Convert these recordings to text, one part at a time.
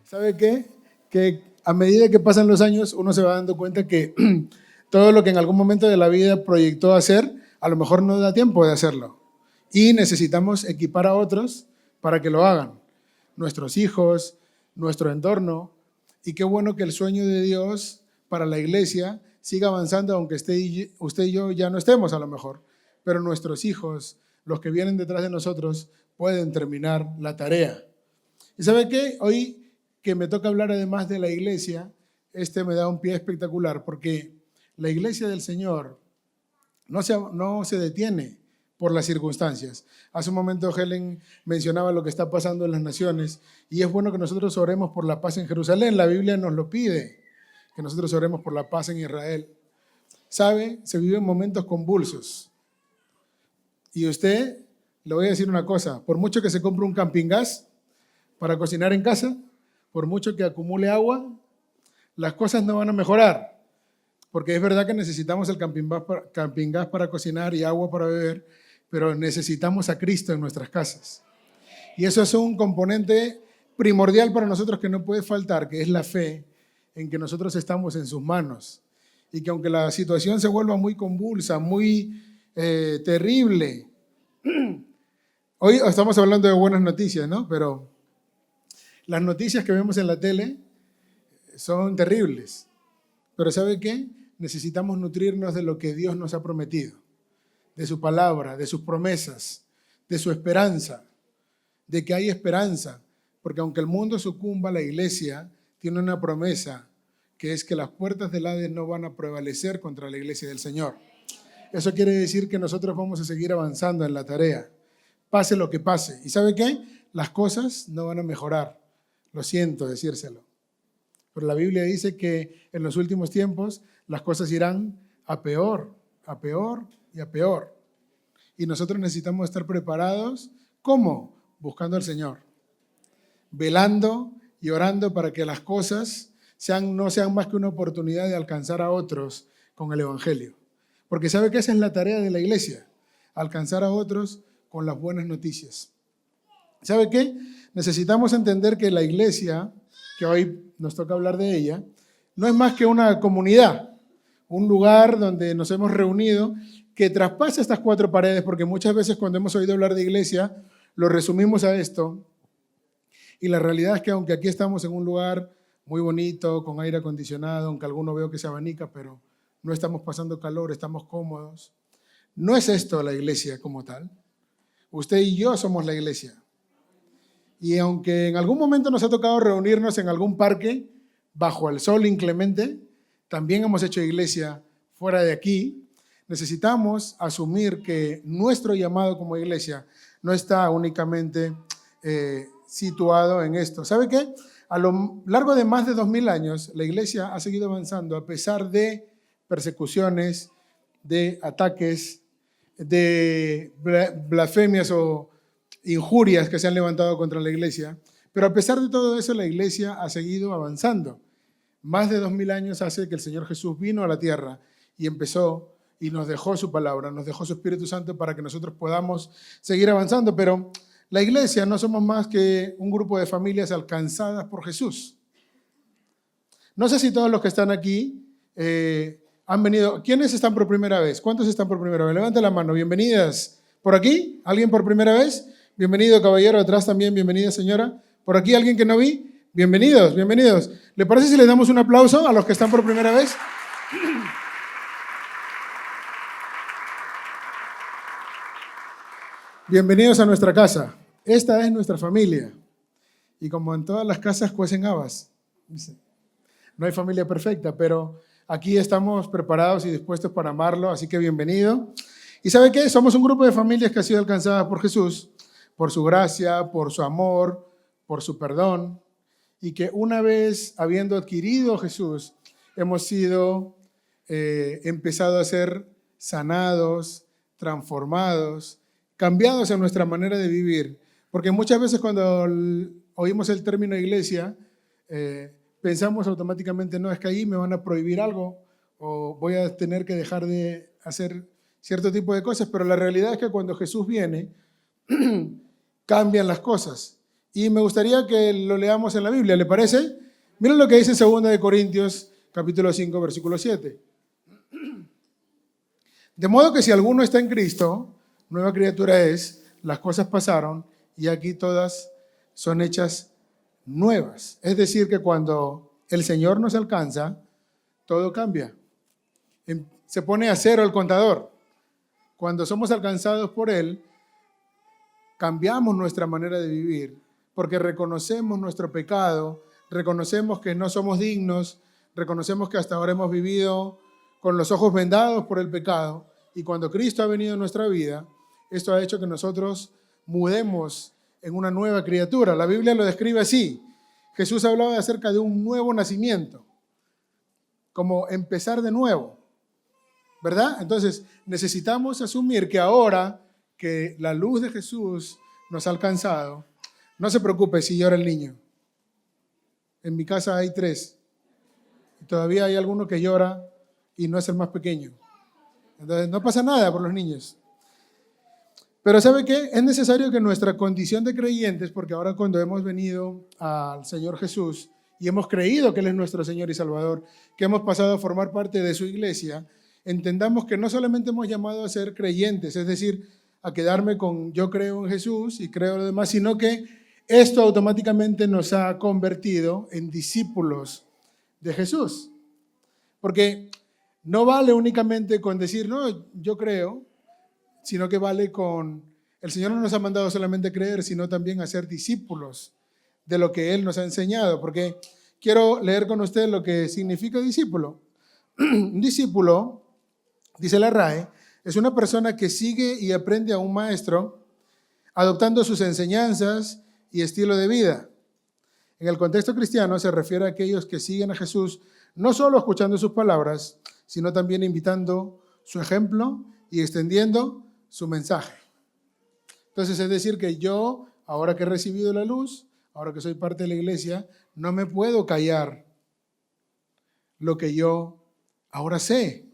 ¿Sabe qué? Que a medida que pasan los años, uno se va dando cuenta que todo lo que en algún momento de la vida proyectó hacer, a lo mejor no da tiempo de hacerlo. Y necesitamos equipar a otros para que lo hagan. Nuestros hijos, nuestro entorno. Y qué bueno que el sueño de Dios para la iglesia siga avanzando, aunque usted y yo ya no estemos a lo mejor. Pero nuestros hijos, los que vienen detrás de nosotros, pueden terminar la tarea. ¿Y sabe qué? Hoy que me toca hablar además de la iglesia, me da un pie espectacular, porque la iglesia del Señor no se detiene por las circunstancias. Hace un momento Helen mencionaba lo que está pasando en las naciones, y es bueno que nosotros oremos por la paz en Jerusalén. La Biblia nos lo pide, que nosotros oremos por la paz en Israel. ¿Sabe? Se viven momentos convulsos. Y usted, le voy a decir una cosa, por mucho que se compre un camping gas para cocinar en casa, por mucho que acumule agua, las cosas no van a mejorar. Porque es verdad que necesitamos el camping gas para cocinar y agua para beber, pero necesitamos a Cristo en nuestras casas. Y eso es un componente primordial para nosotros que no puede faltar, que es la fe en que nosotros estamos en sus manos. Y que aunque la situación se vuelva muy convulsa, muy terrible, hoy estamos hablando de buenas noticias, ¿no? Pero las noticias que vemos en la tele son terribles. Pero ¿sabe qué? Necesitamos nutrirnos de lo que Dios nos ha prometido, de su palabra, de sus promesas, de su esperanza, de que hay esperanza. Porque aunque el mundo sucumba, la iglesia tiene una promesa, que es que las puertas del Hades no van a prevalecer contra la iglesia del Señor. Eso quiere decir que nosotros vamos a seguir avanzando en la tarea, pase lo que pase. ¿Y sabe qué? Las cosas no van a mejorar. Lo siento decírselo. Pero la Biblia dice que en los últimos tiempos las cosas irán a peor y a peor. Y nosotros necesitamos estar preparados. ¿Cómo? Buscando al Señor. Velando y orando para que las cosas no sean más que una oportunidad de alcanzar a otros con el Evangelio. Porque ¿sabe que esa es la tarea de la iglesia? Alcanzar a otros con las buenas noticias. ¿Sabe qué? Necesitamos entender que la iglesia, que hoy nos toca hablar de ella, no es más que una comunidad, un lugar donde nos hemos reunido que traspasa estas cuatro paredes, porque muchas veces cuando hemos oído hablar de iglesia, lo resumimos a esto, y la realidad es que aunque aquí estamos en un lugar muy bonito, con aire acondicionado, aunque alguno veo que se abanica, pero no estamos pasando calor, estamos cómodos, no es esto la iglesia como tal. Usted y yo somos la iglesia. Y aunque en algún momento nos ha tocado reunirnos en algún parque bajo el sol inclemente, también hemos hecho iglesia fuera de aquí. Necesitamos asumir que nuestro llamado como iglesia no está únicamente situado en esto. ¿Sabe qué? A lo largo de más de 2000 años, la iglesia ha seguido avanzando a pesar de persecuciones, de ataques, de blasfemias o injurias que se han levantado contra la iglesia, pero a pesar de todo eso, la iglesia ha seguido avanzando. Más de 2000 años hace que el Señor Jesús vino a la tierra y empezó y nos dejó su palabra, nos dejó su Espíritu Santo para que nosotros podamos seguir avanzando, pero la iglesia no somos más que un grupo de familias alcanzadas por Jesús. No sé si todos los que están aquí han venido. ¿Quiénes están por primera vez? ¿Cuántos están por primera vez? Levante la mano. Bienvenidas. ¿Por aquí? ¿Alguien por primera vez? Bienvenido, caballero. Atrás también. Bienvenida, señora. ¿Por aquí alguien que no vi? Bienvenidos, bienvenidos. ¿Le parece si les damos un aplauso a los que están por primera vez? Bienvenidos a nuestra casa. Esta es nuestra familia. Y como en todas las casas cuecen habas. No hay familia perfecta, pero aquí estamos preparados y dispuestos para amarlo, así que bienvenido. ¿Y sabe qué? Somos un grupo de familias que ha sido alcanzada por Jesús, por su gracia, por su amor, por su perdón, y que una vez habiendo adquirido Jesús, hemos sido empezado a ser sanados, transformados, cambiados en nuestra manera de vivir. Porque muchas veces cuando oímos el término iglesia, pensamos automáticamente, no, es que ahí me van a prohibir algo o voy a tener que dejar de hacer cierto tipo de cosas, pero la realidad es que cuando Jesús viene, cambian las cosas. Y me gustaría que lo leamos en la Biblia, ¿le parece? Miren lo que dice 2 Corintios, capítulo 5, versículo 7. De modo que si alguno está en Cristo, nueva criatura es, las cosas pasaron y aquí todas son hechas nuevas. Es decir, que cuando el Señor nos alcanza, todo cambia. Se pone a cero el contador. Cuando somos alcanzados por Él, cambiamos nuestra manera de vivir, porque reconocemos nuestro pecado, reconocemos que no somos dignos, reconocemos que hasta ahora hemos vivido con los ojos vendados por el pecado, y cuando Cristo ha venido en nuestra vida, esto ha hecho que nosotros mudemos en una nueva criatura. La Biblia lo describe así. Jesús hablaba acerca de un nuevo nacimiento, como empezar de nuevo, ¿verdad? Entonces, necesitamos asumir que ahora que la luz de Jesús nos ha alcanzado, no se preocupe si llora el niño. En mi casa hay 3. Y todavía hay alguno que llora y no es el más pequeño. Entonces, no pasa nada por los niños. Pero ¿sabe qué? Es necesario que nuestra condición de creyentes, porque ahora cuando hemos venido al Señor Jesús y hemos creído que Él es nuestro Señor y Salvador, que hemos pasado a formar parte de su iglesia, entendamos que no solamente hemos llamado a ser creyentes, es decir, a quedarme con yo creo en Jesús y creo lo demás, sino que esto automáticamente nos ha convertido en discípulos de Jesús. Porque no vale únicamente con decir, no, yo creo, sino que vale con, el Señor no nos ha mandado solamente a creer, sino también a ser discípulos de lo que Él nos ha enseñado. Porque quiero leer con ustedes lo que significa discípulo. Un discípulo, dice la RAE, es una persona que sigue y aprende a un maestro, adoptando sus enseñanzas y estilo de vida. En el contexto cristiano se refiere a aquellos que siguen a Jesús, no solo escuchando sus palabras, sino también imitando su ejemplo y extendiendo su mensaje. Entonces, es decir, que yo, ahora que he recibido la luz, ahora que soy parte de la iglesia, no me puedo callar lo que yo ahora sé.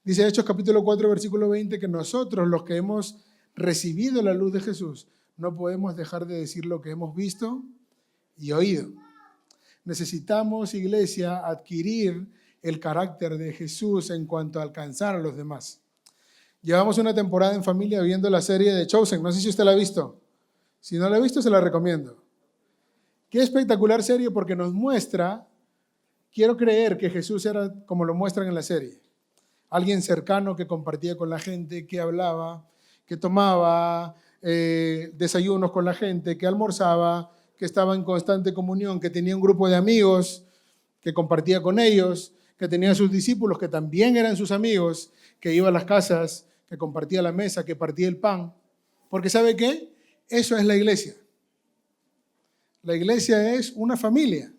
Dice Hechos capítulo 4, versículo 20, que nosotros, los que hemos recibido la luz de Jesús, no podemos dejar de decir lo que hemos visto y oído. Necesitamos, iglesia, adquirir el carácter de Jesús en cuanto a alcanzar a los demás. Llevamos una temporada en familia viendo la serie de Chosen. No sé si usted la ha visto. Si no la ha visto, se la recomiendo. Qué espectacular serie porque nos muestra, quiero creer que Jesús era como lo muestran en la serie. Alguien cercano que compartía con la gente, que hablaba, que tomaba desayunos con la gente, que almorzaba, que estaba en constante comunión, que tenía un grupo de amigos, que compartía con ellos, que tenía sus discípulos, que también eran sus amigos, que iba a las casas, que compartía la mesa, que partía el pan. Porque ¿sabe qué? Eso es la iglesia. La iglesia es una familia.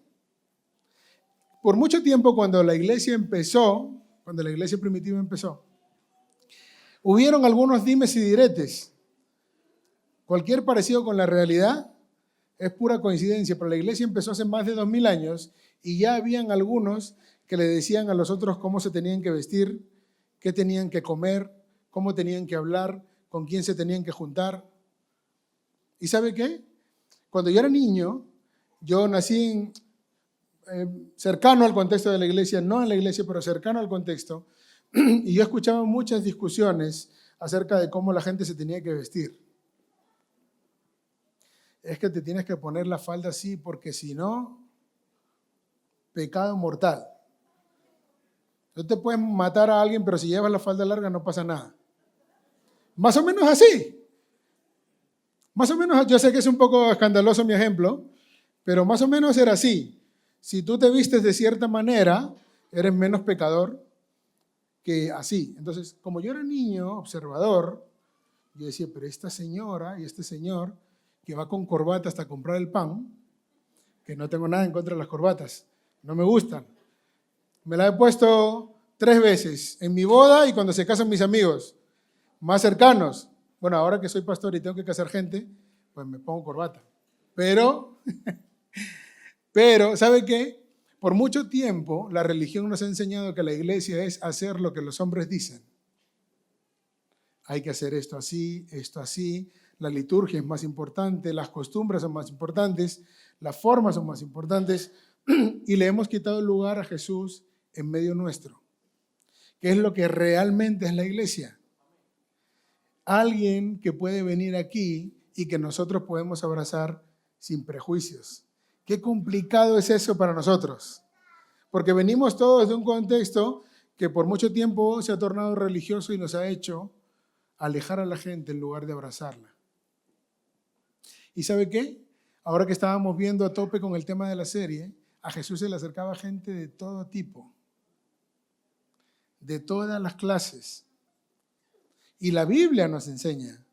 Por mucho tiempo, cuando la iglesia primitiva empezó, hubieron algunos dimes y diretes. Cualquier parecido con la realidad es pura coincidencia, pero la iglesia empezó hace más de 2000 años y ya habían algunos que le decían a los otros cómo se tenían que vestir, qué tenían que comer, cómo tenían que hablar, con quién se tenían que juntar. ¿Y sabe qué? Cuando yo era niño, yo nací cercano al contexto de la iglesia, no en la iglesia, pero cercano al contexto, y yo escuchaba muchas discusiones acerca de cómo la gente se tenía que vestir. Es que te tienes que poner la falda así, porque si no, pecado mortal. Tú te puedes matar a alguien, pero si llevas la falda larga no pasa nada. Más o menos así. Más o menos, yo sé que es un poco escandaloso mi ejemplo, pero más o menos era así. Si tú te vistes de cierta manera, eres menos pecador que así. Entonces, como yo era niño, observador, yo decía, pero esta señora y este señor que va con corbata hasta comprar el pan, que no tengo nada en contra de las corbatas, no me gustan. Me la he puesto 3 veces, en mi boda y cuando se casan mis amigos más cercanos. Bueno, ahora que soy pastor y tengo que casar gente, pues me pongo corbata. Pero, ¿sabe qué? Por mucho tiempo la religión nos ha enseñado que la iglesia es hacer lo que los hombres dicen. Hay que hacer esto así, la liturgia es más importante, las costumbres son más importantes, las formas son más importantes, y le hemos quitado el lugar a Jesús en medio nuestro, que es lo que realmente es la iglesia. Alguien que puede venir aquí y que nosotros podemos abrazar sin prejuicios. Qué complicado es eso para nosotros, porque venimos todos de un contexto que por mucho tiempo se ha tornado religioso y nos ha hecho alejar a la gente en lugar de abrazarla. ¿Y sabe qué? Ahora que estábamos viendo a tope con el tema de la serie, a Jesús se le acercaba gente de todo tipo, de todas las clases. Y la Biblia nos enseña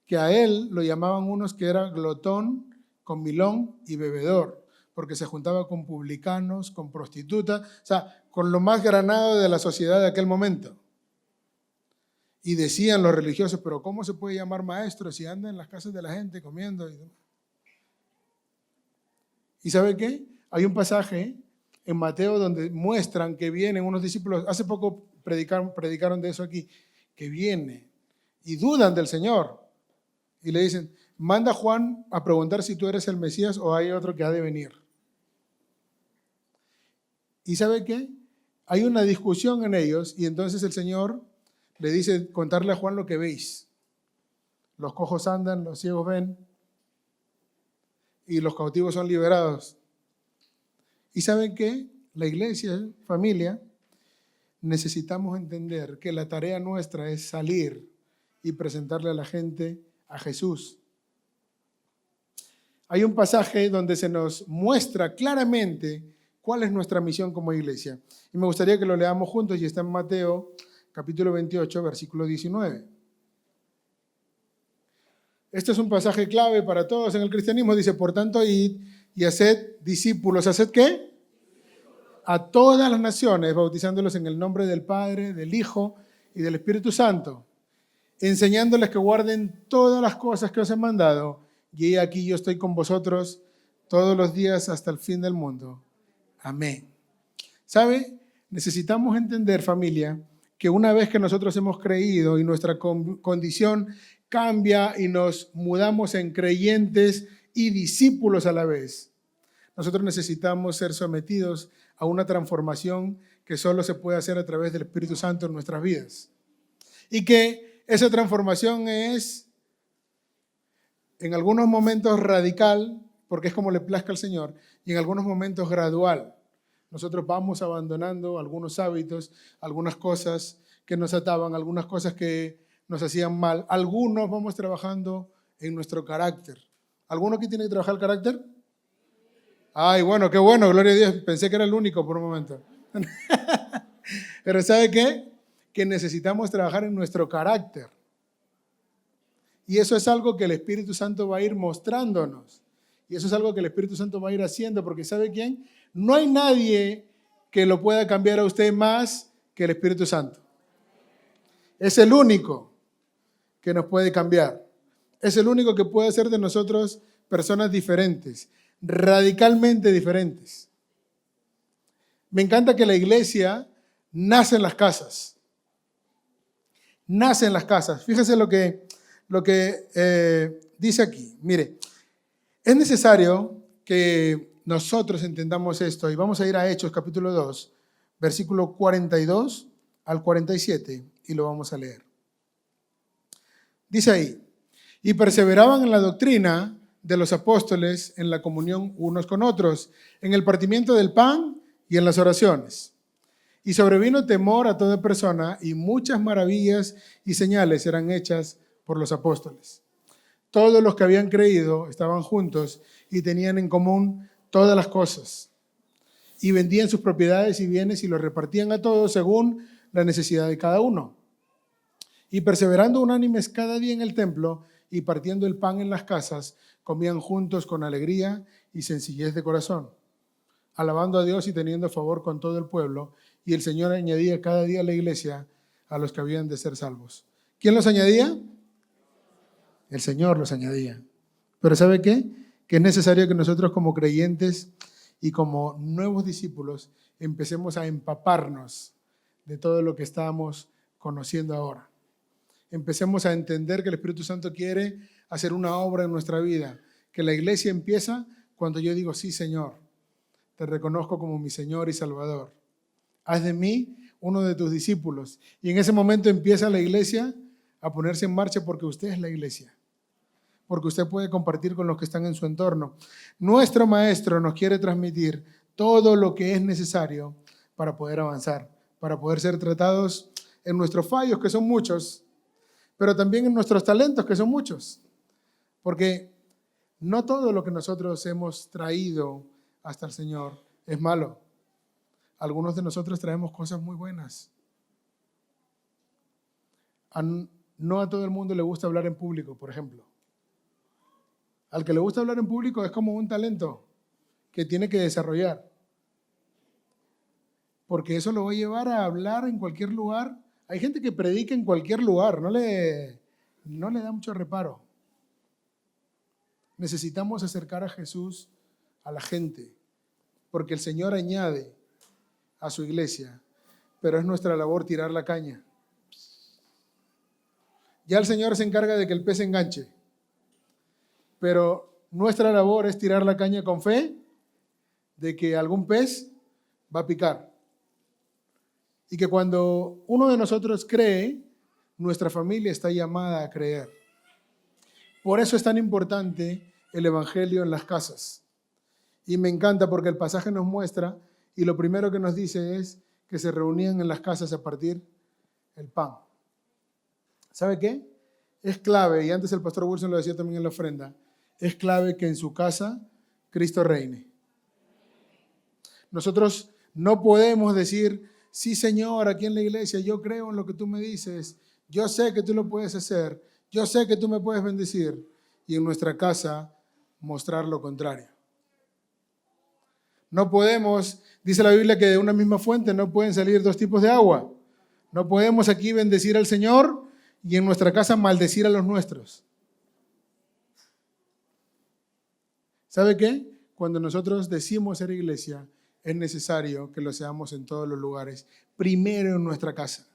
que a él lo llamaban unos que era glotón, comilón y bebedor, porque se juntaba con publicanos, con prostitutas, o sea, con lo más granado de la sociedad de aquel momento. Y decían los religiosos, pero ¿cómo se puede llamar maestro si anda en las casas de la gente comiendo? ¿Y sabe qué? Hay un pasaje en Mateo donde muestran que vienen unos discípulos, hace poco predicaron de eso aquí, que vienen y dudan del Señor. Y le dicen, manda a Juan a preguntar si tú eres el Mesías o hay otro que ha de venir. ¿Y sabe qué? Hay una discusión en ellos y entonces el Señor le dice, contarle a Juan lo que veis. Los cojos andan, los ciegos ven y los cautivos son liberados. ¿Y saben qué? La iglesia, familia, necesitamos entender que la tarea nuestra es salir y presentarle a la gente a Jesús. Hay un pasaje donde se nos muestra claramente cuál es nuestra misión como iglesia. Y me gustaría que lo leamos juntos y está en Mateo capítulo 28, versículo 19. Este es un pasaje clave para todos en el cristianismo. Dice, por tanto, id y haced discípulos. ¿Haced qué? A todas las naciones, bautizándolos en el nombre del Padre, del Hijo y del Espíritu Santo, enseñándoles que guarden todas las cosas que os he mandado. Y aquí yo estoy con vosotros todos los días hasta el fin del mundo. Amén. ¿Sabe? Necesitamos entender, familia, que una vez que nosotros hemos creído y nuestra condición cambia y nos mudamos en creyentes y discípulos a la vez, nosotros necesitamos ser sometidos a una transformación que solo se puede hacer a través del Espíritu Santo en nuestras vidas. Y que esa transformación es en algunos momentos radical, porque es como le plazca al Señor, y en algunos momentos gradual. Nosotros vamos abandonando algunos hábitos, algunas cosas que nos ataban, algunas cosas que nos hacían mal. Algunos vamos trabajando en nuestro carácter. ¿Alguno aquí tiene que trabajar el carácter? Ay, bueno, qué bueno, gloria a Dios. Pensé que era el único por un momento. Pero ¿sabe qué? Que necesitamos trabajar en nuestro carácter. Y eso es algo que el Espíritu Santo va a ir mostrándonos. Y eso es algo que el Espíritu Santo va a ir haciendo, porque ¿sabe quién? No hay nadie que lo pueda cambiar a usted más que el Espíritu Santo. Es el único que nos puede cambiar. Es el único que puede hacer de nosotros personas diferentes, radicalmente diferentes. Me encanta que la iglesia nace en las casas. Nace en las casas. Fíjese lo que dice aquí. Mire, es necesario que nosotros entendamos esto y vamos a ir a Hechos capítulo 2, versículo 42 al 47 y lo vamos a leer. Dice ahí, y perseveraban en la doctrina de los apóstoles, en la comunión unos con otros, en el partimiento del pan y en las oraciones. Y sobrevino temor a toda persona y muchas maravillas y señales eran hechas por los apóstoles. Todos los que habían creído estaban juntos y tenían en común todas las cosas. Y vendían sus propiedades y bienes y los repartían a todos según la necesidad de cada uno. Y perseverando unánimes cada día en el templo y partiendo el pan en las casas, comían juntos con alegría y sencillez de corazón, alabando a Dios y teniendo favor con todo el pueblo. Y el Señor añadía cada día a la iglesia a los que habían de ser salvos. ¿Quién los añadía? El Señor los añadía. Pero ¿sabe qué? Que es necesario que nosotros como creyentes y como nuevos discípulos empecemos a empaparnos de todo lo que estamos conociendo ahora. empecemos a entender que el Espíritu Santo quiere hacer una obra en nuestra vida, que la iglesia empieza cuando yo digo, sí, Señor, te reconozco como mi Señor y Salvador. Haz de mí uno de tus discípulos. Y en ese momento empieza la iglesia a ponerse en marcha porque usted es la iglesia, porque usted puede compartir con los que están en su entorno. Nuestro Maestro nos quiere transmitir todo lo que es necesario para poder avanzar, para poder ser tratados en nuestros fallos, que son muchos, pero también en nuestros talentos, que son muchos. Porque no todo lo que nosotros hemos traído hasta el Señor es malo. Algunos de nosotros traemos cosas muy buenas. No a todo el mundo le gusta hablar en público, por ejemplo. Al que le gusta hablar en público es como un talento que tiene que desarrollar. Porque eso lo va a llevar a hablar en cualquier lugar. Hay gente que predica en cualquier lugar, no le da mucho reparo. Necesitamos acercar a Jesús a la gente, porque el Señor añade a su iglesia, pero es nuestra labor tirar la caña. Ya el Señor se encarga de que el pez se enganche, pero nuestra labor es tirar la caña con fe de que algún pez va a picar. Y que cuando uno de nosotros cree, nuestra familia está llamada a creer. Por eso es tan importante el Evangelio en las casas. Y me encanta porque el pasaje nos muestra, y lo primero que nos dice es que se reunían en las casas a partir el pan. ¿Sabe qué? Es clave, y antes el pastor Wilson lo decía también en la ofrenda, es clave que en su casa Cristo reine. Nosotros no podemos decir, sí, Señor, aquí en la iglesia yo creo en lo que tú me dices, yo sé que tú lo puedes hacer, yo sé que tú me puedes bendecir, y en nuestra casa mostrar lo contrario. No podemos, dice la Biblia que de una misma fuente no pueden salir dos tipos de agua. No podemos aquí bendecir al Señor y en nuestra casa maldecir a los nuestros. ¿Sabe qué? Cuando nosotros decimos ser iglesia, es necesario que lo seamos en todos los lugares, primero en nuestra casa.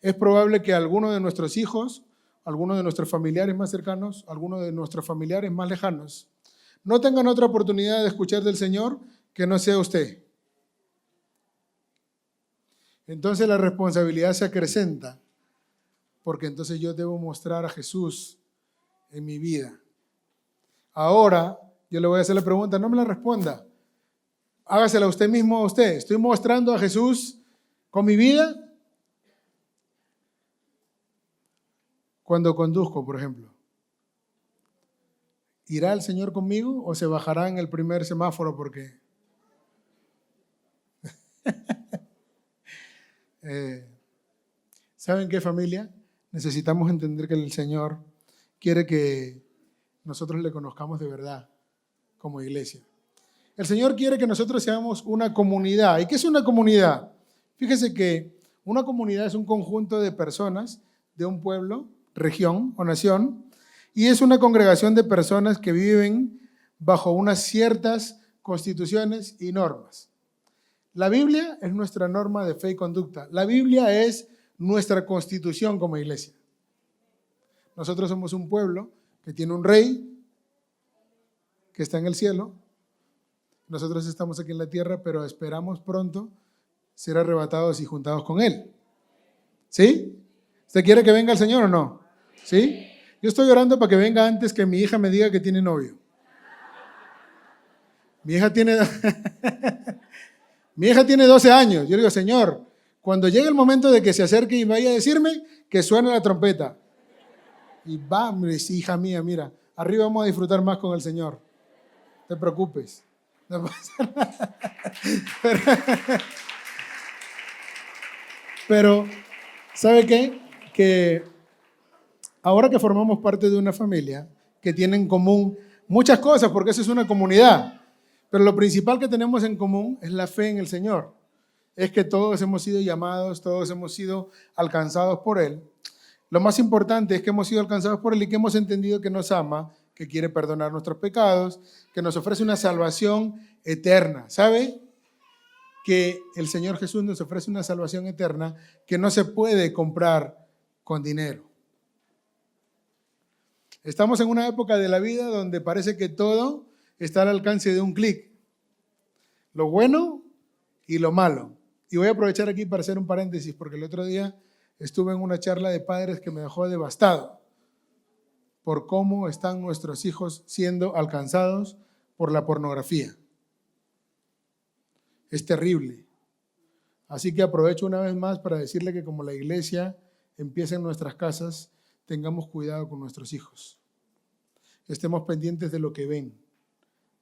Es probable que alguno de nuestros hijos, algunos de nuestros familiares más cercanos, algunos de nuestros familiares más lejanos, no tengan otra oportunidad de escuchar del Señor que no sea usted. Entonces la responsabilidad se acrecenta, porque entonces yo debo mostrar a Jesús en mi vida. Ahora, yo le voy a hacer la pregunta, no me la responda. Hágasela usted mismo a usted. ¿Estoy mostrando a Jesús con mi vida? Cuando conduzco, por ejemplo. ¿Irá el Señor conmigo o se bajará en el primer semáforo? Porque ¿saben qué, familia? Necesitamos entender que el Señor quiere que nosotros le conozcamos de verdad como iglesia. El Señor quiere que nosotros seamos una comunidad. ¿Y qué es una comunidad? Fíjese que una comunidad es un conjunto de personas de un pueblo, región o nación, y es una congregación de personas que viven bajo unas ciertas constituciones y normas. La Biblia es nuestra norma de fe y conducta. La Biblia es nuestra constitución como iglesia. Nosotros somos un pueblo que tiene un rey que está en el cielo. Nosotros estamos aquí en la tierra, pero esperamos pronto ser arrebatados y juntados con Él. ¿Sí? ¿Usted quiere que venga el Señor o no? ¿Sí? Yo estoy orando para que venga antes que mi hija me diga que tiene novio. Mi hija tiene 12 años. Yo le digo, Señor, cuando llegue el momento de que se acerque y vaya a decirme, que suene la trompeta. Y va, hija mía, mira, arriba vamos a disfrutar más con el Señor. No te preocupes. No pasa nada. Pero, ¿sabe qué? Que ahora que formamos parte de una familia que tiene en común muchas cosas, porque eso es una comunidad, pero lo principal que tenemos en común es la fe en el Señor. Es que todos hemos sido llamados, todos hemos sido alcanzados por Él. Lo más importante es que hemos sido alcanzados por Él y que hemos entendido que nos ama, que quiere perdonar nuestros pecados, que nos ofrece una salvación eterna. ¿Sabe? que el Señor Jesús nos ofrece una salvación eterna que no se puede comprar con dinero. Estamos en una época de la vida donde parece que todo está al alcance de un clic. Lo bueno y lo malo. Y voy a aprovechar aquí para hacer un paréntesis, porque el otro día estuve en una charla de padres que me dejó devastado por cómo están nuestros hijos siendo alcanzados por la pornografía. Es terrible. Así que aprovecho una vez más para decirle que como la iglesia empieza en nuestras casas, tengamos cuidado con nuestros hijos. Estemos pendientes de lo que ven,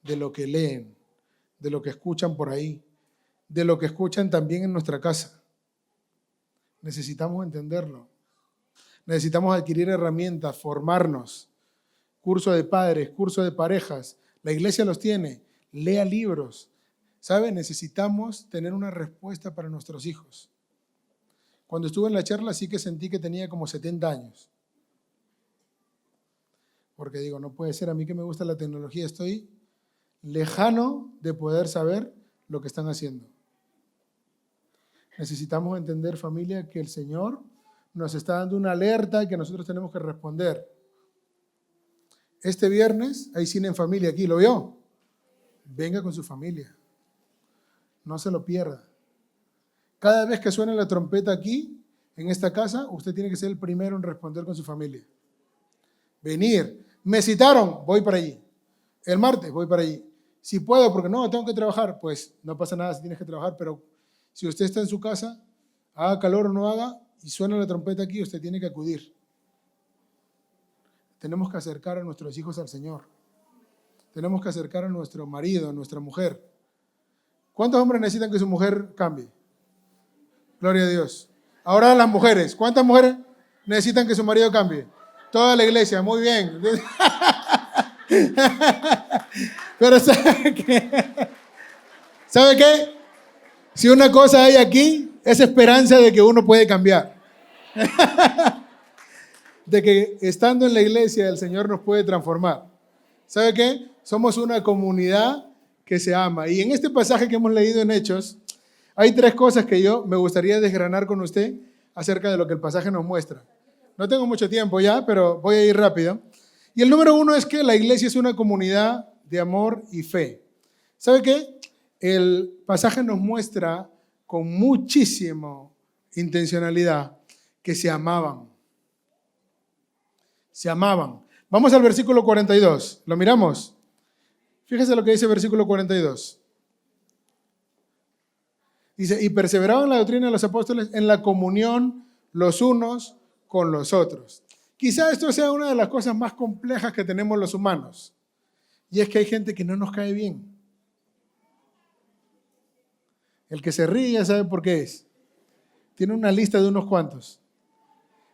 de lo que leen, de lo que escuchan por ahí, de lo que escuchan también en nuestra casa. Necesitamos entenderlo. Necesitamos adquirir herramientas, formarnos. Curso de padres, curso de parejas. La iglesia los tiene. Lea libros. ¿Sabe? Necesitamos tener una respuesta para nuestros hijos. Cuando estuve en la charla sí que sentí que tenía como 70 años. Porque digo, no puede ser, a mí que me gusta la tecnología, estoy lejano de poder saber lo que están haciendo. Necesitamos entender, familia, que el Señor nos está dando una alerta y que nosotros tenemos que responder. Este viernes hay cine en familia aquí, ¿lo vio? Venga con su familia. No se lo pierda. Cada vez que suene la trompeta aquí, en esta casa, usted tiene que ser el primero en responder con su familia. Venir. Me citaron, voy para allí. El martes voy para allí. Si puedo, porque no, tengo que trabajar, pues no pasa nada si tienes que trabajar, pero si usted está en su casa, haga calor o no haga, y suena la trompeta aquí, usted tiene que acudir. Tenemos que acercar a nuestros hijos al Señor. Tenemos que acercar a nuestro marido, a nuestra mujer. ¿Cuántos hombres necesitan que su mujer cambie? Gloria a Dios. Ahora las mujeres. ¿Cuántas mujeres necesitan que su marido cambie? Toda la iglesia, muy bien. Pero ¿sabe qué? ¿Sabe qué? Si una cosa hay aquí, es esperanza de que uno puede cambiar. De que estando en la iglesia el Señor nos puede transformar. ¿Sabe qué? Somos una comunidad que se ama. Y en este pasaje que hemos leído en Hechos, hay 3 cosas que yo me gustaría desgranar con usted acerca de lo que el pasaje nos muestra. No tengo mucho tiempo ya, pero voy a ir rápido. Y el número 1 es que la iglesia es una comunidad de amor y fe. ¿Sabe qué? El pasaje nos muestra con muchísima intencionalidad que se amaban. Se amaban. Vamos al versículo 42. ¿Lo miramos? Fíjese lo que dice el versículo 42. Dice, y perseveraban en la doctrina de los apóstoles en la comunión los unos con los otros. Quizá esto sea una de las cosas más complejas que tenemos los humanos. Y es que hay gente que no nos cae bien. El que se ríe ya sabe por qué es. Tiene una lista de unos cuantos.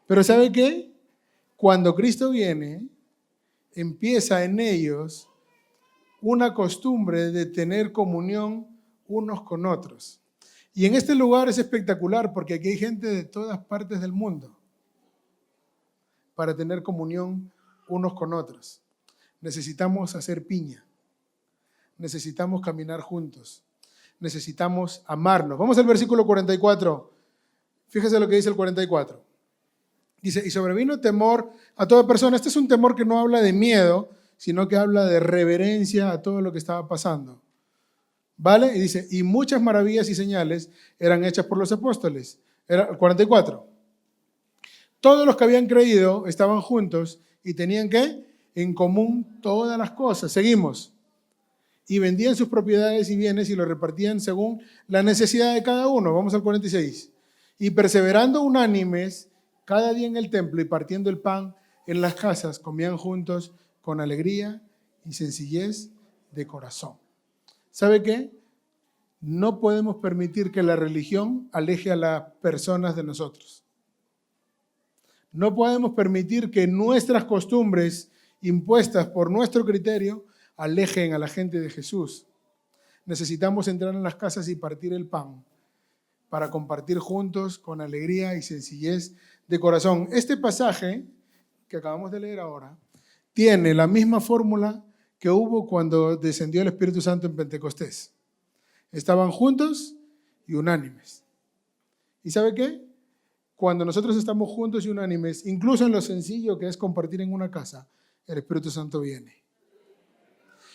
Pero ¿sabe qué? Cuando Cristo viene, empieza en ellos una costumbre de tener comunión unos con otros. Y en este lugar es espectacular porque aquí hay gente de todas partes del mundo para tener comunión unos con otros. Necesitamos hacer piña. Necesitamos caminar juntos. Necesitamos amarnos. Vamos al versículo 44. Fíjese lo que dice el 44. Dice, y sobrevino temor a toda persona. Este es un temor que no habla de miedo, sino que habla de reverencia a todo lo que estaba pasando. ¿Vale? Y dice, y muchas maravillas y señales eran hechas por los apóstoles. Era el 44. Todos los que habían creído estaban juntos y tenían ¿qué? En común todas las cosas. Seguimos. Y vendían sus propiedades y bienes y los repartían según la necesidad de cada uno. Vamos al 46. Y perseverando unánimes cada día en el templo y partiendo el pan en las casas, comían juntos con alegría y sencillez de corazón. ¿Sabe qué? No podemos permitir que la religión aleje a las personas de nosotros. No podemos permitir que nuestras costumbres impuestas por nuestro criterio alejen a la gente de Jesús. Necesitamos entrar en las casas y partir el pan para compartir juntos con alegría y sencillez de corazón. Este pasaje que acabamos de leer ahora tiene la misma fórmula que hubo cuando descendió el Espíritu Santo en Pentecostés. Estaban juntos y unánimes. ¿Y sabe qué? Cuando nosotros estamos juntos y unánimes, incluso en lo sencillo que es compartir en una casa, el Espíritu Santo viene.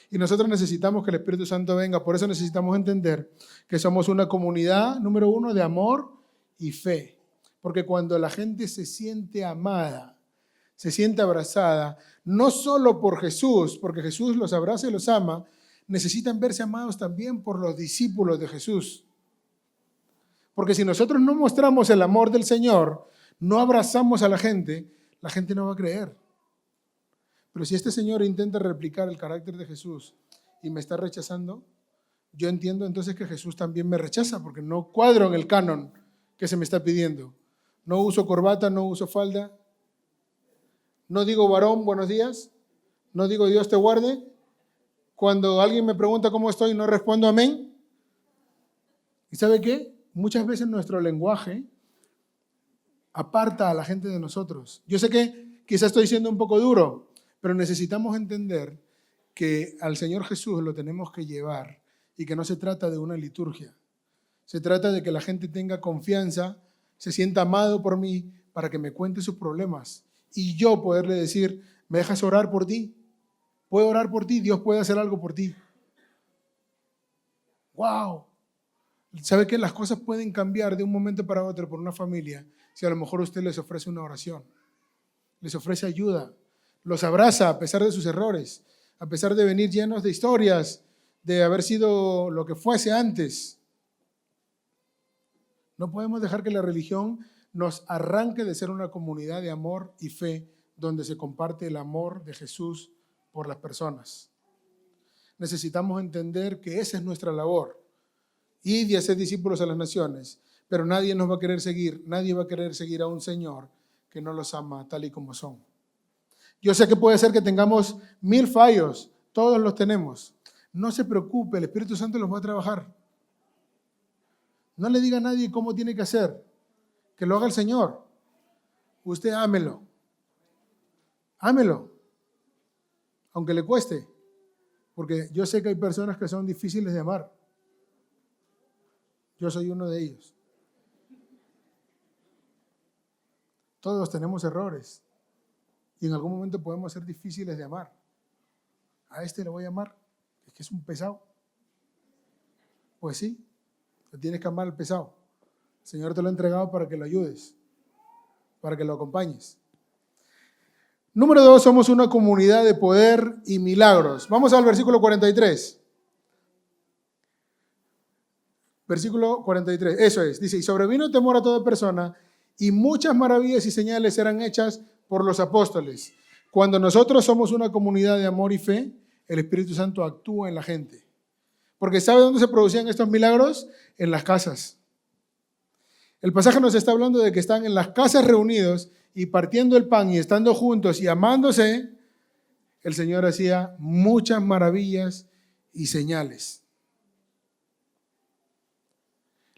Y nosotros necesitamos que el Espíritu Santo venga. Por eso necesitamos entender que somos una comunidad, número uno, de amor y fe. Porque cuando la gente se siente amada, se siente abrazada, no solo por Jesús, porque Jesús los abraza y los ama, necesitan verse amados también por los discípulos de Jesús. Porque si nosotros no mostramos el amor del Señor, no abrazamos a la gente no va a creer. Pero si este Señor intenta replicar el carácter de Jesús y me está rechazando, yo entiendo entonces que Jesús también me rechaza porque no cuadro en el canon que se me está pidiendo. No uso corbata, no uso falda. No digo varón, buenos días. No digo Dios te guarde. Cuando alguien me pregunta cómo estoy, no respondo amén. ¿Y sabe qué? Muchas veces nuestro lenguaje aparta a la gente de nosotros. Yo sé que quizás estoy siendo un poco duro, pero necesitamos entender que al Señor Jesús lo tenemos que llevar y que no se trata de una liturgia. Se trata de que la gente tenga confianza, se sienta amado por mí para que me cuente sus problemas y yo poderle decir, ¿me dejas orar por ti? ¿Puedo orar por ti? Dios puede hacer algo por ti. ¡Wow! ¿Sabe que las cosas pueden cambiar de un momento para otro por una familia si a lo mejor usted les ofrece una oración, les ofrece ayuda, los abraza a pesar de sus errores, a pesar de venir llenos de historias, de haber sido lo que fuese antes? No podemos dejar que la religión nos arranque de ser una comunidad de amor y fe donde se comparte el amor de Jesús por las personas. Necesitamos entender que esa es nuestra labor. Ir y hacer discípulos a las naciones, pero nadie nos va a querer seguir, nadie va a querer seguir a un Señor que no los ama tal y como son. Yo sé que puede ser que tengamos 1000 fallos, todos los tenemos. No se preocupe, el Espíritu Santo los va a trabajar. No le diga a nadie cómo tiene que hacer, que lo haga el Señor. Usted ámelo, ámelo, aunque le cueste, porque yo sé que hay personas que son difíciles de amar. Yo soy uno de ellos. Todos tenemos errores y en algún momento podemos ser difíciles de amar. A este le voy a amar, es que es un pesado. Pues sí, le tienes que amar al pesado. El Señor te lo ha entregado para que lo ayudes, para que lo acompañes. Número 2, somos una comunidad de poder y milagros. Vamos al versículo 43. Versículo 43, eso es, dice, y sobrevino temor a toda persona, y muchas maravillas y señales eran hechas por los apóstoles. Cuando nosotros somos una comunidad de amor y fe, el Espíritu Santo actúa en la gente. Porque ¿sabe dónde se producían estos milagros? En las casas. El pasaje nos está hablando de que están en las casas reunidos y partiendo el pan y estando juntos y amándose, el Señor hacía muchas maravillas y señales.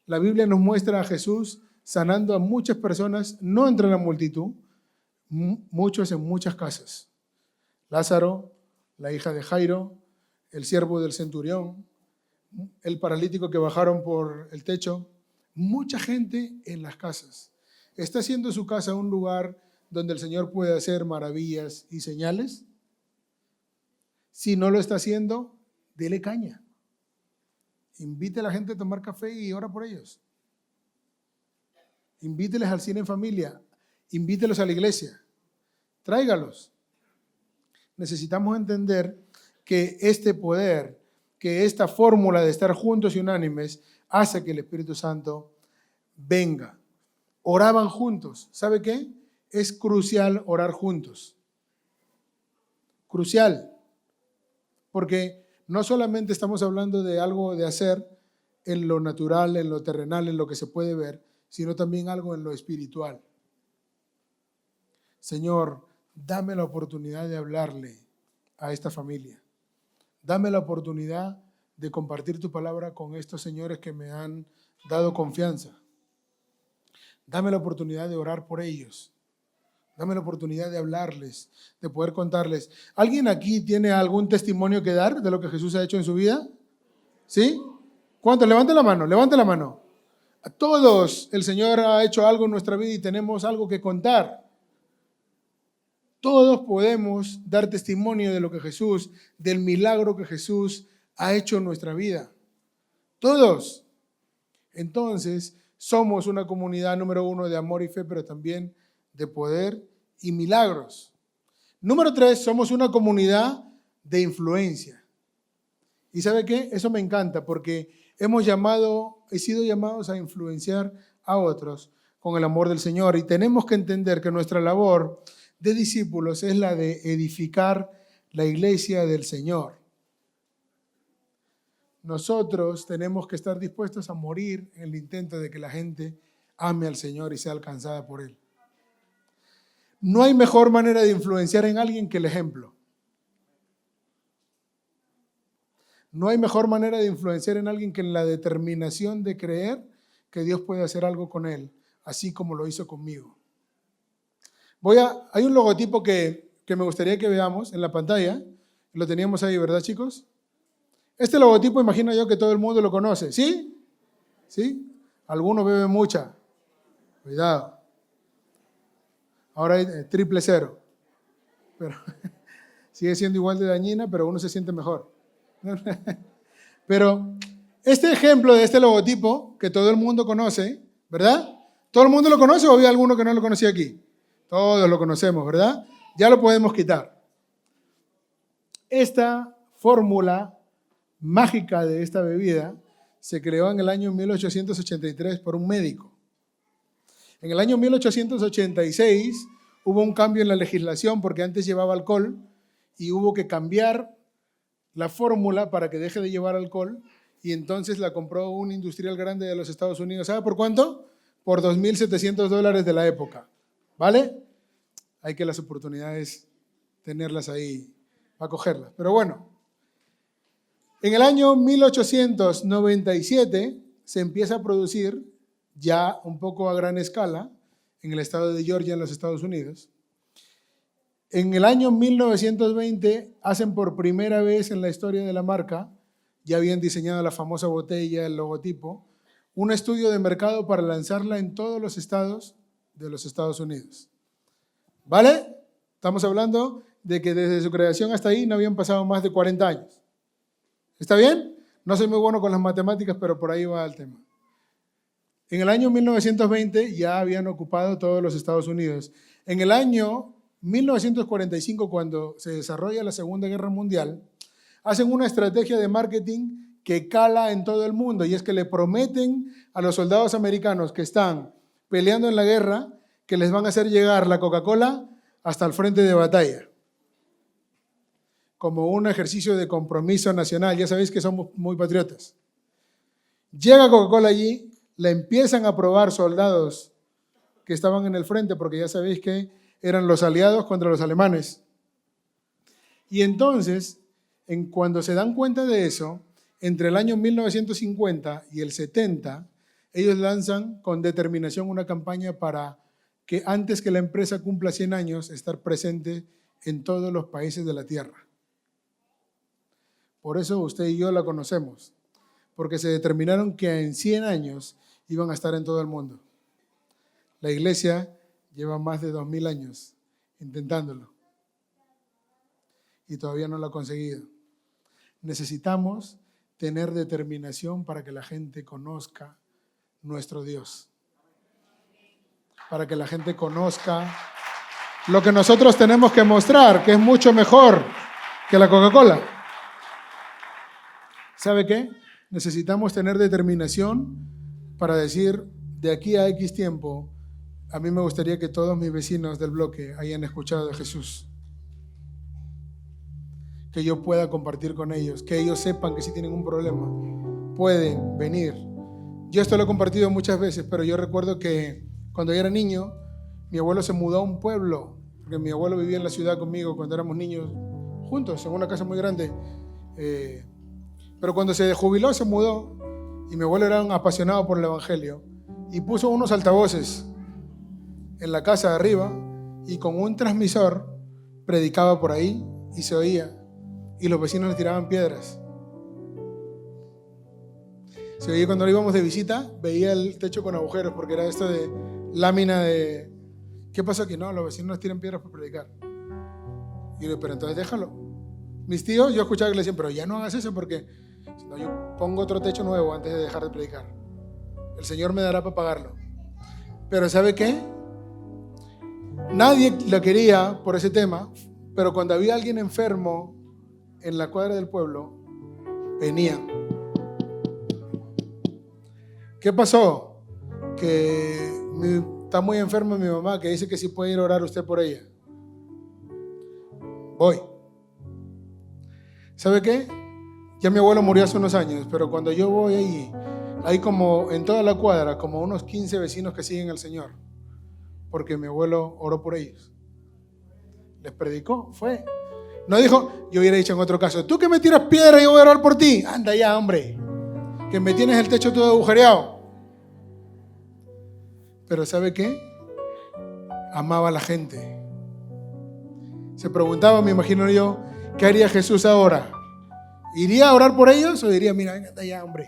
La Biblia nos muestra a Jesús sanando a muchas personas, no entre la multitud, muchos en muchas casas. Lázaro, la hija de Jairo, el siervo del centurión, el paralítico que bajaron por el techo, mucha gente en las casas. ¿Está haciendo su casa un lugar donde el Señor puede hacer maravillas y señales? Si no lo está haciendo, dele caña. Invite a la gente a tomar café y ora por ellos. Invíteles al cine en familia. Invítelos a la iglesia. Tráigalos. Necesitamos entender que este poder, que esta fórmula de estar juntos y unánimes, hace que el Espíritu Santo venga. Oraban juntos. ¿Sabe qué? Es crucial orar juntos. Crucial. Porque no solamente estamos hablando de algo de hacer en lo natural, en lo terrenal, en lo que se puede ver, sino también algo en lo espiritual. Señor, dame la oportunidad de hablarle a esta familia. Dame la oportunidad de compartir tu palabra con estos señores que me han dado confianza. Dame la oportunidad de orar por ellos. Dame la oportunidad de hablarles, de poder contarles. ¿Alguien aquí tiene algún testimonio que dar de lo que Jesús ha hecho en su vida? ¿Sí? ¿Cuántos? Levante la mano, levante la mano. A todos el Señor ha hecho algo en nuestra vida y tenemos algo que contar. Todos podemos dar testimonio de lo que Jesús, del milagro que Jesús ha hecho en nuestra vida. Todos. Entonces, somos una comunidad número 1 de amor y fe, pero también de poder y milagros. Número 3, somos una comunidad de influencia. ¿Y sabe qué? Eso me encanta porque he sido llamados a influenciar a otros con el amor del Señor y tenemos que entender que nuestra labor de discípulos es la de edificar la iglesia del Señor. Nosotros tenemos que estar dispuestos a morir en el intento de que la gente ame al Señor y sea alcanzada por Él. No hay mejor manera de influenciar en alguien que el ejemplo. No hay mejor manera de influenciar en alguien que la determinación de creer que Dios puede hacer algo con él, así como lo hizo conmigo. Hay un logotipo que me gustaría que veamos en la pantalla. Lo teníamos ahí, ¿verdad, chicos? Este logotipo imagino yo que todo el mundo lo conoce. ¿Sí? ¿Sí? Algunos beben mucha. Cuidado. Ahora hay 000. Pero sigue siendo igual de dañina, pero uno se siente mejor. Pero este ejemplo de este logotipo que todo el mundo conoce, ¿verdad? ¿Todo el mundo lo conoce o había alguno que no lo conocía aquí? Todos lo conocemos, ¿verdad? Ya lo podemos quitar. Esta fórmula mágica de esta bebida se creó en el año 1883 por un médico. En el año 1886 hubo un cambio en la legislación porque antes llevaba alcohol y hubo que cambiar la fórmula para que deje de llevar alcohol y entonces la compró un industrial grande de los Estados Unidos. ¿Sabe por cuánto? Por $2,700 de la época. ¿Vale? Hay que las oportunidades tenerlas ahí para cogerlas. Pero bueno, en el año 1897 se empieza a producir ya un poco a gran escala en el estado de Georgia, en los Estados Unidos. En el año 1920 hacen por primera vez en la historia de la marca, ya habían diseñado la famosa botella, el logotipo, un estudio de mercado para lanzarla en todos los estados de los Estados Unidos. ¿Vale? Estamos hablando de que desde su creación hasta ahí no habían pasado más de 40 años. ¿Está bien? No soy muy bueno con las matemáticas, pero por ahí va el tema. En el año 1920 ya habían ocupado todos los Estados Unidos. En el año 1945, cuando se desarrolla la Segunda Guerra Mundial, hacen una estrategia de marketing que cala en todo el mundo y es que le prometen a los soldados americanos que están peleando en la guerra que les van a hacer llegar la Coca-Cola hasta el frente de batalla, como un ejercicio de compromiso nacional. Ya sabéis que somos muy patriotas. Llega Coca-Cola allí, la empiezan a probar soldados que estaban en el frente, porque ya sabéis que eran los aliados contra los alemanes. Y entonces, cuando se dan cuenta de eso, entre el año 1950 y el 70, ellos lanzan con determinación una campaña para que antes que la empresa cumpla 100 años, estar presente en todos los países de la tierra. Por eso usted y yo la conocemos, porque se determinaron que en 100 años iban a estar en todo el mundo. La iglesia lleva más de 2000 años intentándolo y todavía no lo ha conseguido. Necesitamos tener determinación para que la gente conozca nuestro Dios, para que la gente conozca lo que nosotros tenemos que mostrar, que es mucho mejor que la Coca-Cola. ¿Sabe qué? Necesitamos tener determinación para decir, de aquí a X tiempo, a mí me gustaría que todos mis vecinos del bloque hayan escuchado de Jesús. Que yo pueda compartir con ellos, que ellos sepan que si tienen un problema, pueden venir. Yo esto lo he compartido muchas veces, pero yo recuerdo que cuando yo era niño, mi abuelo se mudó a un pueblo, porque mi abuelo vivía en la ciudad conmigo cuando éramos niños, juntos, en una casa muy grande. Pero cuando se jubiló, se mudó, y mi abuelo era un apasionado por el evangelio, y puso unos altavoces en la casa de arriba, y con un transmisor predicaba por ahí, y se oía, y los vecinos le tiraban piedras. Se veía cuando íbamos de visita, veía el techo con agujeros porque era esto de lámina de... ¿Qué pasó aquí? No, los vecinos nos tiran piedras para predicar. Y yo, pero entonces déjalo. Mis tíos, yo escuchaba que le decían, pero ya no hagas eso porque si no, yo pongo otro techo nuevo antes de dejar de predicar. El Señor me dará para pagarlo. Pero ¿sabe qué? Nadie lo quería por ese tema, pero cuando había alguien enfermo en la cuadra del pueblo, venían. ¿Qué pasó? Que está muy enferma mi mamá, que dice que sí puede ir a orar usted por ella. Voy. ¿Sabe qué? Ya mi abuelo murió hace unos años, pero cuando yo voy ahí, hay como en toda la cuadra, como unos 15 vecinos que siguen al Señor, porque mi abuelo oró por ellos. Les predicó, fue. No dijo, yo hubiera dicho en otro caso, tú que me tiras piedra y yo voy a orar por ti. Anda ya, hombre, que me tienes el techo todo agujereado. Pero ¿sabe qué? Amaba a la gente. Se preguntaba, me imagino yo, ¿qué haría Jesús ahora? ¿Iría a orar por ellos o diría, mira, anda ya, hombre?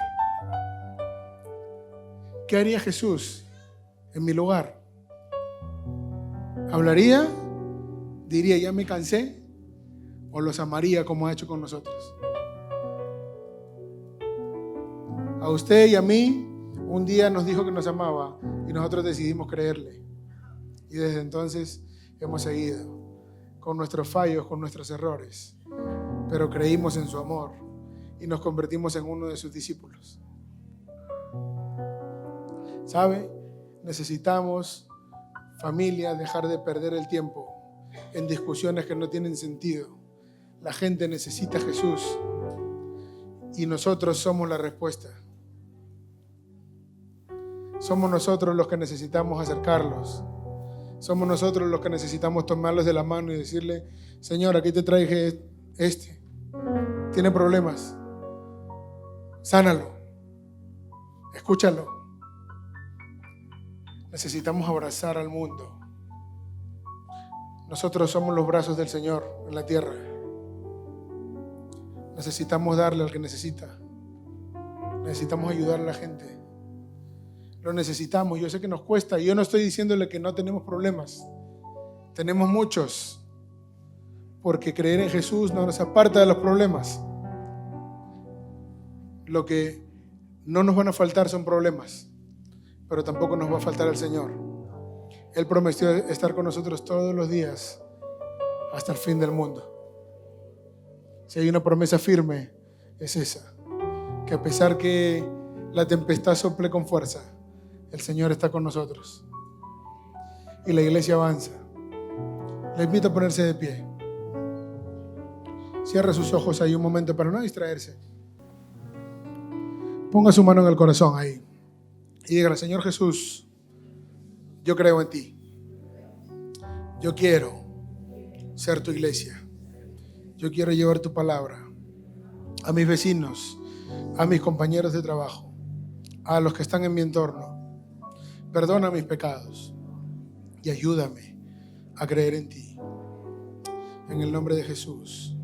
¿Qué haría Jesús en mi lugar? ¿Hablaría? ¿Diría, ya me cansé? ¿O los amaría como ha hecho con nosotros? A usted y a mí, un día nos dijo que nos amaba y nosotros decidimos creerle. Y desde entonces hemos seguido con nuestros fallos, con nuestros errores, pero creímos en su amor y nos convertimos en uno de sus discípulos. ¿Sabe? Necesitamos, familia, dejar de perder el tiempo en discusiones que no tienen sentido. La gente necesita a Jesús y nosotros somos la respuesta. Somos nosotros los que necesitamos acercarlos. Somos nosotros los que necesitamos tomarlos de la mano y decirle, Señor, aquí te traje este. Tiene problemas. Sánalo. Escúchalo. Necesitamos abrazar al mundo. Nosotros somos los brazos del Señor en la tierra. Necesitamos darle al que necesita. Necesitamos ayudar a la gente. Lo necesitamos. Yo sé que nos cuesta. Yo no estoy diciéndole que no tenemos problemas. Tenemos muchos. Porque creer en Jesús no nos aparta de los problemas. Lo que no nos van a faltar son problemas. Pero tampoco nos va a faltar el Señor. Él prometió estar con nosotros todos los días hasta el fin del mundo. Si hay una promesa firme, es esa. Que a pesar que la tempestad sople con fuerza, el Señor está con nosotros. Y la iglesia avanza. Le invito a ponerse de pie. Cierre sus ojos ahí un momento para no distraerse. Ponga su mano en el corazón ahí. Y dígale, Señor Jesús, yo creo en ti. Yo quiero ser tu iglesia. Yo quiero llevar tu palabra a mis vecinos, a mis compañeros de trabajo, a los que están en mi entorno. Perdona mis pecados y ayúdame a creer en ti. En el nombre de Jesús.